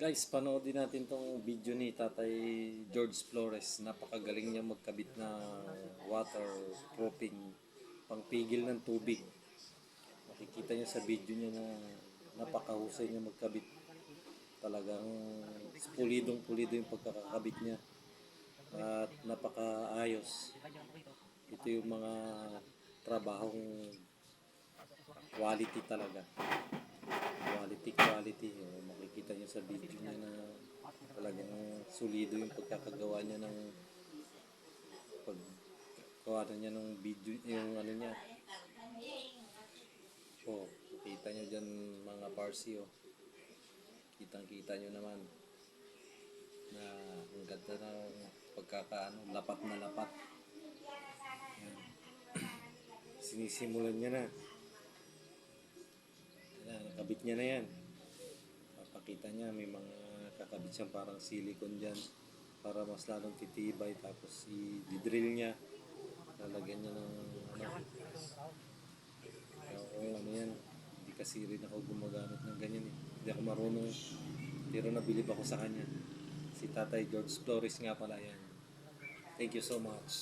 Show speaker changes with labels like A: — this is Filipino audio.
A: Guys, panoodin natin tong video ni Tatay George Flores. Napakagaling niya magkabit na waterproofing pangpigil ng tubig. Makikita niyo sa video niya na napakahusay niya magkabit. Talagang pulidong-pulido yung pagkakakabit niya. At napakaayos. Ito yung mga trabahong quality talaga. Quality. O, makikita nyo sa video niya na talagang solido yung pagkakagawa niya ng paggawa niya ng video, yung ano niya. O, makita nyo dyan mga parsi, o. Kitang-kita nyo naman na ang ganda ng pagkakaano, lapat na lapat. Yan. Sinisimulan niya na. Nakabit niya na yan. Papakita niya may mga kakabit siyang parang silicone dyan para mas lalong titibay. Tapos i-drill niya, lalagyan niya ng ano yan. Hindi kasi rin ako gumagamit ng ganyan eh. Hindi ako marunong, pero nabilib ako sa kanya. Si Tatay George Flores nga pala yan. Thank you so much.